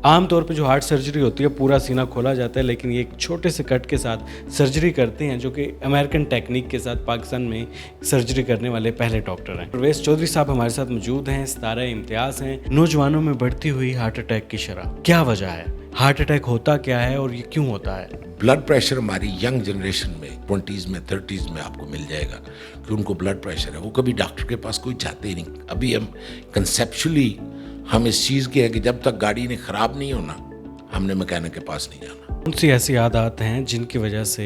आम तौर पे जो हार्ट सर्जरी होती है पूरा सीना खोला जाता है, लेकिन ये एक छोटे से कट के साथ सर्जरी करते हैं, जो कि अमेरिकन टेक्निक के साथ पाकिस्तान में सर्जरी करने वाले पहले डॉक्टर हैं। परवेज़ चौधरी साहब हमारे साथ मौजूद हैं। सितारा इम्तियाज़ हैं। नौजवानों में बढ़ती हुई हार्ट अटैक की शरह, क्या वजह है, हार्ट अटैक होता क्या है और ये क्यों होता है? ब्लड प्रेशर हमारी यंग जनरेशन में 20s में 30s में आपको मिल जाएगा कि उनको ब्लड प्रेशर है। वो कभी डॉक्टर के पास कोई जाते ही नहीं। अभी हम कंसेप्चुअली हम इस चीज़ के है कि जब तक गाड़ी ने ख़राब नहीं होना हमने मैकेनिक के पास नहीं जाना। कौन सी ऐसी आदत हैं जिनकी वजह से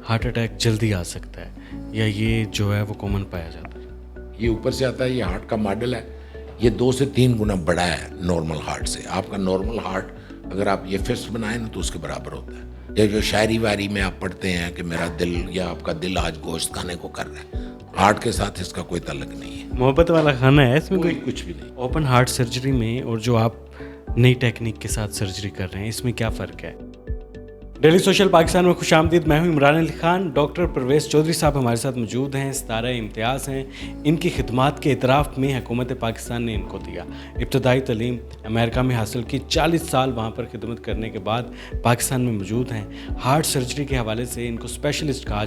हार्ट अटैक जल्दी आ सकता है, या ये जो है वो कॉमन पाया जाता है? ये ऊपर से आता है, ये हार्ट का मॉडल है, ये 2 से 3 गुना बड़ा है नॉर्मल हार्ट से। आपका नॉर्मल हार्ट अगर आप ये फिस्ट बनाए ना तो उसके बराबर होता है। या जो शायरी वारी में आप पढ़ते हैं कि मेरा दिल या आपका दिल आज गोश्त खाने को कर रहा है, हार्ट के साथ इसका कोई ताल्लुक नहीं है। मोहब्बत वाला खाना है इसमें कोई कुछ भी नहीं। ओपन हार्ट सर्जरी में और जो आप नई टेक्निक के साथ सर्जरी कर रहे हैं, इसमें क्या फ़र्क है? डेली सोशल पाकिस्तान में खुशामदीद। मैं हूं इमरान अली खान। डॉक्टर परवेज़ चौधरी साहब हमारे साथ मौजूद हैं। सितारा इम्तियाज़ हैं। इनकी खिदमात के इतराफ़ में हुकूमत पाकिस्तान ने इनको दिया। इब्तदाई तलीम अमेरिका में हासिल की, 40 साल वहाँ पर खिदमत करने के बाद पाकिस्तान में मौजूद हैं। हार्ट सर्जरी के हवाले से इनको स्पेशलिस्ट कहा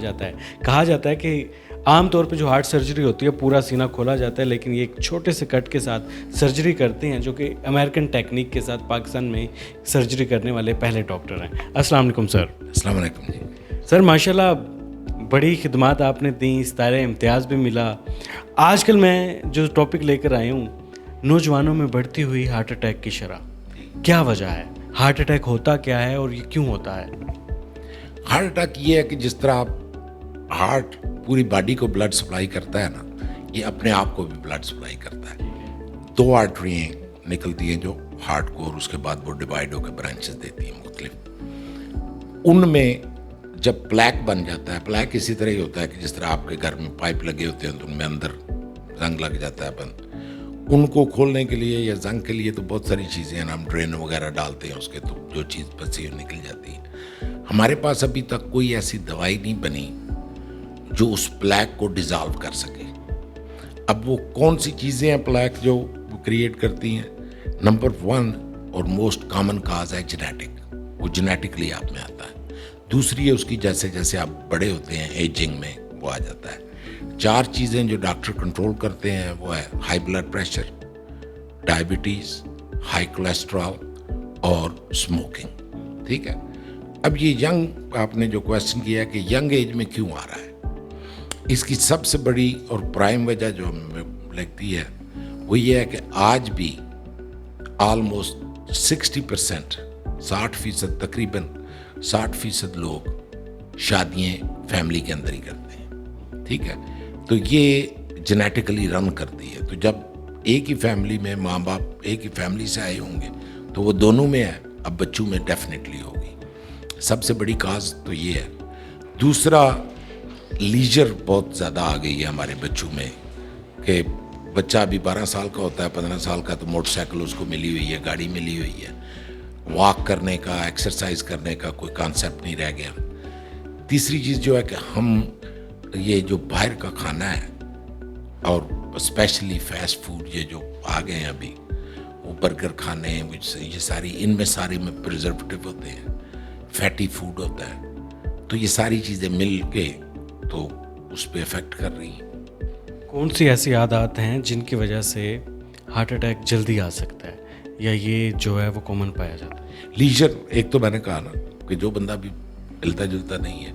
जाता है कि आम तौर पे जो हार्ट सर्जरी होती है पूरा सीना खोला जाता है, लेकिन ये एक छोटे से कट के साथ सर्जरी करते हैं, जो कि अमेरिकन टेक्निक के साथ पाकिस्तान में सर्जरी करने वाले पहले डॉक्टर हैं। अस्सलाम वालेकुम सर। अस्सलाम वालेकुम जी। सर माशाल्लाह बड़ी खिदमात आपने दी, सितारा इम्तियाज़ भी मिला। आजकल मैं जो टॉपिक लेकर आया हूँ, नौजवानों में बढ़ती हुई हार्ट अटैक की शरह, क्या वजह है, हार्ट अटैक होता क्या है और ये क्यों होता है? हार्ट अटैक ये है कि जिस तरह आप हार्ट पूरी बॉडी को ब्लड सप्लाई करता है ना, ये अपने आप को भी ब्लड सप्लाई करता है। 2 आर्टरियाँ निकलती हैं जो हार्ट को, और उसके बाद वो डिवाइड होकर ब्रांचेस देती हैं मुख्तलिफ। उनमें जब प्लैक बन जाता है, प्लैक इसी तरह ही होता है कि जिस तरह आपके घर में पाइप लगे होते हैं तो उनमें अंदर जंग लग जाता है बंद। उनको खोलने के लिए या जंग के लिए तो बहुत सारी चीज़ें हैं, हम ड्रेन वगैरह डालते हैं उसके, तो जो चीज़ बची है निकल जाती है। हमारे पास अभी तक कोई ऐसी दवाई नहीं बनी जो उस प्लैक को डिज़ोल्व कर सके। अब वो कौन सी चीज़ें हैं प्लैक जो वो क्रिएट करती हैं? नंबर 1 और मोस्ट कॉमन काज है जेनेटिक, वो जेनेटिकली आप में आता है। दूसरी है उसकी जैसे जैसे आप बड़े होते हैं एजिंग में वो आ जाता है। 4 चीज़ें जो डॉक्टर कंट्रोल करते हैं वो है high blood pressure, diabetes, high cholesterol और स्मोकिंग। ठीक है। अब ये यंग, आपने जो क्वेश्चन किया कि यंग एज में क्यों आ रहा है, इसकी सबसे बड़ी और प्राइम वजह जो हमें लगती है वो ये है कि आज भी ऑलमोस्ट 60%, 60% तकरीबन 60% लोग शादियाँ फैमिली के अंदर ही करते हैं। ठीक है। तो ये जेनेटिकली रन करती है। तो जब एक ही फैमिली में माँ बाप एक ही फैमिली से आए होंगे तो वो दोनों में है, अब बच्चों में डेफिनेटली होगी। सबसे बड़ी काज तो ये है। दूसरा, लीजर बहुत ज़्यादा आ गई है हमारे बच्चों में कि बच्चा अभी 12 साल का होता है, 15 साल का, तो मोटरसाइकिल उसको मिली हुई है, गाड़ी मिली हुई है, वॉक करने का, एक्सरसाइज करने का कोई कॉन्सेप्ट नहीं रह गया। तीसरी चीज़ जो है कि हम ये जो बाहर का खाना है और स्पेशली फास्ट फूड ये जो आ गए हैं अभी, वो बर्गर खाने, ये सारी, इनमें सारे में प्रिजर्वेटिव होते हैं, फैटी फूड होता है, तो ये सारी चीज़ें मिल के तो उस पर इफेक्ट कर रही हैं। कौन सी ऐसी आदत हैं जिनकी वजह से हार्ट अटैक जल्दी आ सकता है, या ये जो है वो कॉमन पाया जाता है? लीजर, एक तो मैंने कहा ना कि जो बंदा भी हिलता जुलता नहीं है,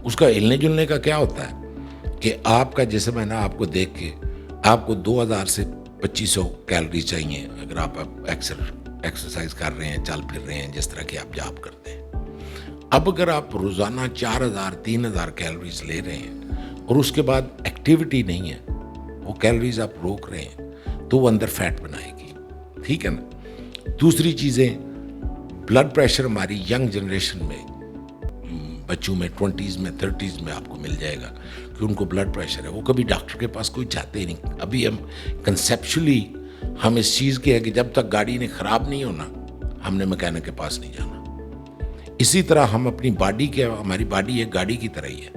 उसका हिलने जुलने का क्या होता है कि आपका जिस्म है ना, आपको देख के आपको 2000 से 2500 कैलोरी चाहिए अगर आप एक्सरसाइज कर रहे हैं, चल फिर रहे हैं, जिस तरह की आप जॉब करते हैं। अब अगर आप रोज़ाना 4000 3000 कैलोरीज ले रहे हैं और उसके बाद एक्टिविटी नहीं है, वो कैलोरीज आप रोक रहे हैं, तो वो अंदर फैट बनाएगी। ठीक है ना। दूसरी चीज़ें, ब्लड प्रेशर हमारी यंग जनरेशन में, बच्चों में 20s में 30s में आपको मिल जाएगा कि उनको ब्लड प्रेशर है। वो कभी डॉक्टर के पास कोई जाते ही नहीं। अभी हम कंसेप्चुअली हम इस चीज़ के है कि जब तक गाड़ी ने ख़राब नहीं होना हमने मैकेनिक के पास नहीं जाना। इसी तरह हम अपनी बॉडी के, हमारी बॉडी एक गाड़ी की तरह ही है,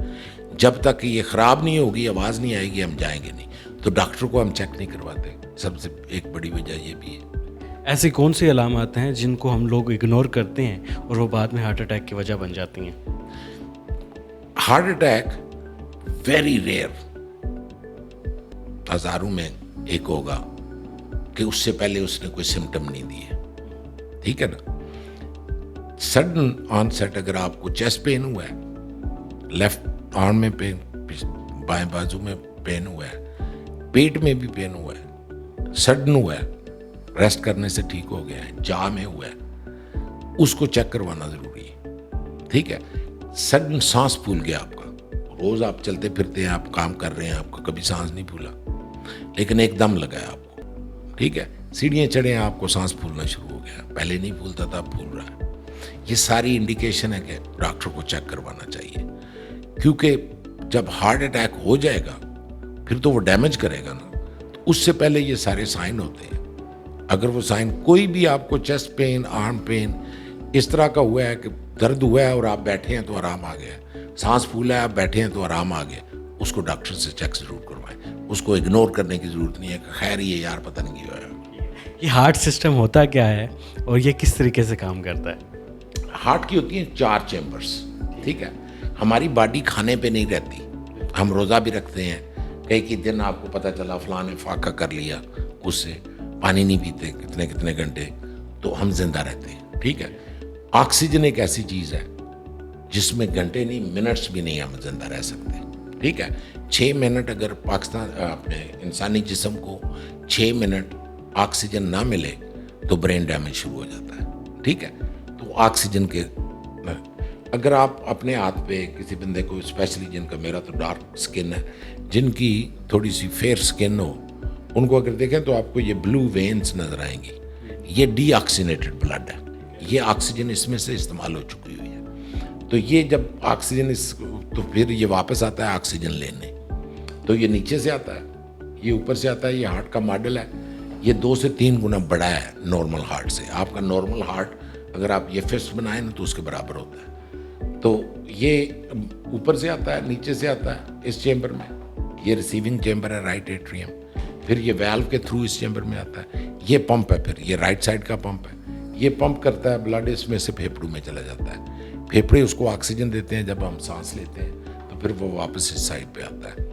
जब तक ये ख़राब नहीं होगी, आवाज़ नहीं आएगी, हम जाएंगे नहीं। तो डॉक्टर को हम चेक नहीं करवाते। सबसे एक बड़ी वजह ये भी है। ऐसी कौन सी अलामत हैं जिनको हम लोग इग्नोर करते हैं और वो बाद में हार्ट अटैक की वजह बन जाती हैं? हार्ट अटैक वेरी रेयर, हजारों में एक होगा कि उससे पहले उसने कोई सिम्टम नहीं दिए, ठीक है ना। सडन ऑनसेट, अगर आपको चेस्ट पेन हुआ है, लेफ्ट आर्म में पेन, बाएं बाजू में पेन हुआ है, पेट में भी पेन हुआ है, सडन हुआ है, रेस्ट करने से ठीक हो गया है, जाह में हुआ है, उसको चेक करवाना जरूरी है, ठीक है। सडन सांस फूल गया आपका, रोज आप चलते फिरते हैं, आप काम कर रहे हैं, आपका कभी सांस नहीं फूला, लेकिन एकदम लगा है आपको, ठीक है। सीढ़ियाँ चढ़े हैं, आपको सांस फूलना शुरू हो गया, पहले नहीं फूलता था, अब फूल रहा है। ये सारी इंडिकेशन है कि डॉक्टर को चेक करवाना चाहिए, क्योंकि जब हार्ट अटैक हो जाएगा फिर तो वो डैमेज करेगा ना, तो उससे पहले ये सारे साइन होते हैं। अगर वो साइन कोई भी आपको चेस्ट पेन, आर्म पेन इस तरह का हुआ है कि दर्द हुआ है और आप बैठे हैं तो आराम आ गया, सांस फूला है आप बैठे हैं तो आराम आ गया, उसको डॉक्टर से चेक जरूर करवाएं। उसको इग्नोर करने की जरूरत नहीं है कि खैर ये यार पता नहीं क्या है। ये हार्ट सिस्टम होता क्या है और ये किस तरीके से काम करता है? हार्ट की होती हैं 4 चैम्बर्स, ठीक है। हमारी बॉडी खाने पे नहीं रहती, हम रोज़ा भी रखते हैं, कई दिन आपको पता चला फलां ने फाका कर लिया, उससे पानी नहीं पीते कितने कितने घंटे, तो हम जिंदा रहते हैं, ठीक है। ऑक्सीजन एक ऐसी चीज़ है जिसमें घंटे नहीं, मिनट्स भी नहीं हम जिंदा रह सकते, ठीक है। 6 मिनट अगर पाकिस्तान अपने इंसानी जिस्म को 6 मिनट ऑक्सीजन ना मिले तो ब्रेन डैमेज शुरू हो जाता है, ठीक है। तो ऑक्सीजन के, अगर आप अपने हाथ पे किसी बंदे को, स्पेशली जिनका, मेरा तो डार्क स्किन है, जिनकी थोड़ी सी फेयर स्किन हो, उनको अगर देखें तो आपको ये ब्लू वेन्स नजर आएंगी, ये डीऑक्सीनेटेड ब्लड है, ये ऑक्सीजन इसमें से इस्तेमाल हो चुकी हुई है। तो ये जब ऑक्सीजन तो फिर ये वापस आता है ऑक्सीजन लेने, तो ये नीचे से आता है, ये ऊपर से आता है। ये हार्ट का मॉडल है, ये 2 से 3 गुना बड़ा है नॉर्मल हार्ट से। आपका नॉर्मल हार्ट अगर आप ये फिस्ट बनाए ना तो उसके बराबर होता है। तो ये ऊपर से आता है, नीचे से आता है इस चेम्बर में, ये रिसीविंग चेम्बर है राइट एट्रियम, फिर ये वाल्व के थ्रू इस चेम्बर में आता है, ये पंप है, फिर ये राइट साइड का पंप है, ये पंप करता है ब्लड, इसमें से फेफड़ों में चला जाता है, फेफड़े उसको ऑक्सीजन देते हैं, जब हम सांस लेते हैं तो फिर वो वापस इस साइड पे आता है।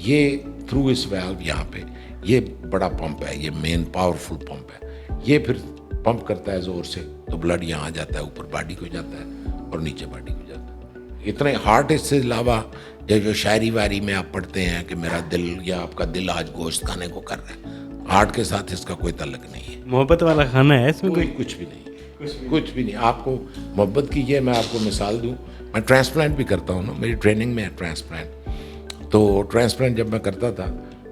ये थ्रू इस वाल्व यहाँ पे ये बड़ा पंप है, ये मेन पावरफुल पंप है, ये फिर पंप करता है ज़ोर से, तो ब्लड यहाँ जाता है, ऊपर बॉडी को जाता है और नीचे बॉडी को जाता है। इतने हार्ट इससे अलावा जो शायरी वारी में आप पढ़ते हैं कि मेरा दिल या आपका दिल आज गोश्त खाने को कर रहा है, हार्ट के साथ इसका कोई ताल्लुक नहीं है। मोहब्बत वाला खाना है इसमें? कोई कुछ भी नहीं, कुछ भी नहीं। आपको मोहब्बत की, ये मैं आपको मिसाल दूँ, मैं ट्रांसप्लांट भी करता हूँ ना, मेरी ट्रेनिंग में है ट्रांसप्लांट। तो ट्रांसप्लांट जब मैं करता था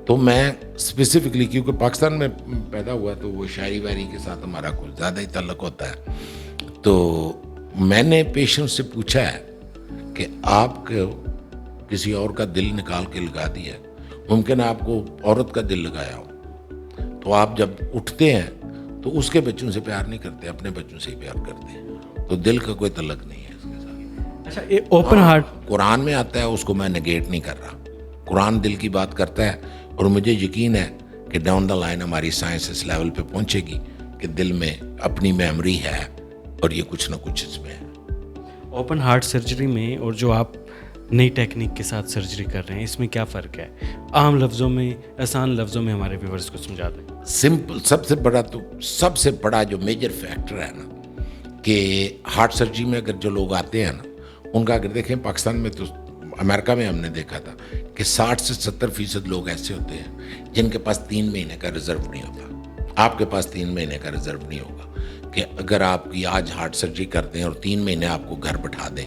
तो मैं स्पेसिफिकली, क्योंकि पाकिस्तान में पैदा हुआ तो वो शायरी वारी के साथ हमारा कुछ ज़्यादा ही ताल्लुक होता है, तो मैंने पेशेंट से पूछा है कि आपको किसी और का दिल निकाल के लगा दिया, मुमकिन है आपको औरत का दिल लगाया हो, तो आप जब उठते हैं तो उसके बच्चों से प्यार नहीं करते, अपने बच्चों से ही प्यार करते हैं, तो दिल का कोई ताल्लुक नहीं है इसके साथ। अच्छा, ये ओपन हार्ट कुरान में आता है, उसको मैं नेगेट नहीं कर रहा, कुरान दिल की बात करता है, और मुझे यकीन है कि डाउन द लाइन हमारी साइंस इस लेवल पे पहुंचेगी कि दिल में अपनी मेमोरी है और ये कुछ ना कुछ इसमें है। ओपन हार्ट सर्जरी में और जो आप नई टेक्निक के साथ सर्जरी कर रहे हैं, इसमें क्या फ़र्क है? आम लफ्ज़ों में, आसान लफ्ज़ों में हमारे व्यूअर्स को समझा दें। सिंपल, सबसे बड़ा जो मेजर फैक्टर है ना कि हार्ट सर्जरी में अगर जो लोग आते हैं ना, उनका अगर देखें, पाकिस्तान में तो, अमेरिका में हमने देखा था कि 60 से 70% लोग ऐसे होते हैं जिनके पास 3 महीने का रिजर्व नहीं होता। आपके पास 3 महीने का रिजर्व नहीं होगा कि अगर आपकी आज हार्ट सर्जरी करते हैं और 3 महीने आपको घर बैठा दें,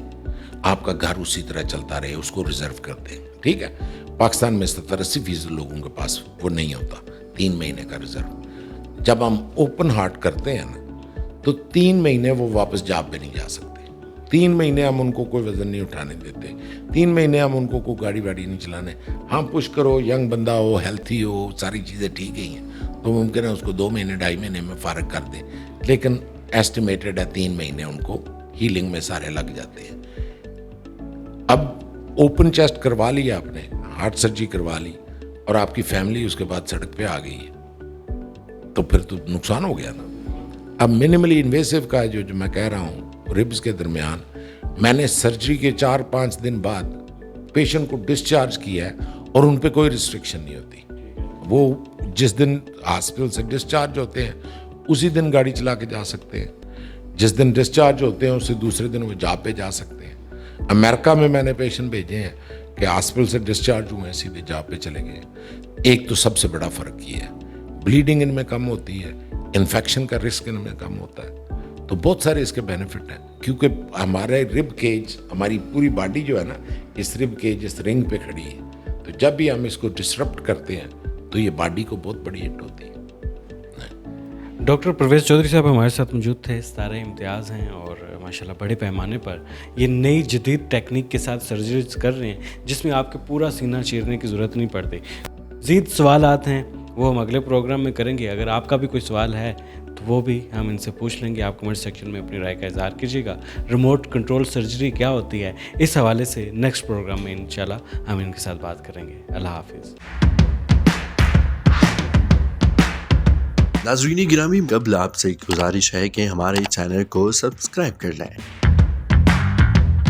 आपका घर उसी तरह चलता रहे, उसको रिजर्व कर दें, ठीक है। पाकिस्तान में 70-80% लोगों के पास वो नहीं होता 3 महीने का रिजर्व। जब हम ओपन हार्ट करते हैं ना तो 3 महीने वो वापस जॉब पे नहीं जा सकते, 3 महीने हम उनको कोई वजन नहीं उठाने देते, 3 महीने हम उनको कोई गाड़ी वाड़ी नहीं चलाने। हाँ, पुश करो, यंग बंदा हो, हेल्थी हो, सारी चीज़ें ठीक ही हैं, तो मुमकिन है उसको 2 महीने 2.5 महीने में फारग कर दें, लेकिन एस्टिमेटेड है 3 महीने उनको हीलिंग में सारे लग जाते हैं। अब ओपन चेस्ट करवा लिया आपने, हार्ट सर्जरी करवा ली, और आपकी फैमिली उसके बाद सड़क पे आ गई है, तो फिर तो नुकसान हो गया ना। अब मिनिमली इन्वेसिव का जो मैं कह रहा हूँ रिब्स के दरमियान, मैंने सर्जरी के 4-5 दिन बाद पेशेंट को डिस्चार्ज किया है और उन पे कोई रिस्ट्रिक्शन नहीं होती। वो जिस दिन हॉस्पिटल से डिस्चार्ज होते हैं उसी दिन गाड़ी चला के जा सकते हैं, जिस दिन डिस्चार्ज होते हैं उसी दूसरे दिन वो जॉब पे जा सकते हैं। अमेरिका में मैंने पेशेंट भेजे हैं कि हॉस्पिटल से डिस्चार्ज हुए हैं सीधे जॉब पे चले गए। एक तो सबसे बड़ा फ़र्क ये है, ब्लीडिंग इनमें कम होती है, इन्फेक्शन का रिस्क इनमें कम होता है। तो बहुत सारे इसके बेनिफिट हैं, क्योंकि हमारे रिब केज, हमारी पूरी बॉडी जो है ना इस रिब केज, इस रिंग पे खड़ी है। तो जब भी हम इसको डिसरप्ट करते हैं तो ये बॉडी को बहुत बड़ी हिट होती है। डॉक्टर परवेज़ चौधरी साहब हमारे साथ मौजूद थे। सारे इम्तियाज़ हैं और माशाल्लाह बड़े पैमाने पर ये नई जदीद टेक्निक के साथ सर्जरीज कर रहे हैं, जिसमें आपके पूरा सीना चीरने की ज़रूरत नहीं पड़ती। मज़ीद सवालात हैं वो हम अगले प्रोग्राम में करेंगे। अगर आपका भी कोई सवाल है तो वो भी हम इनसे पूछ लेंगे। आप कमेंट सेक्शन में अपनी राय का इज़हार कीजिएगा। रिमोट कंट्रोल सर्जरी क्या होती है, इस हवाले से नेक्स्ट प्रोग्राम में इंशाल्लाह हम इनके साथ बात करेंगे। अल्लाह हाफिज़। नाज़रीन गिरामी, कबल आपसे एक गुजारिश है कि हमारे चैनल को सब्सक्राइब कर लें।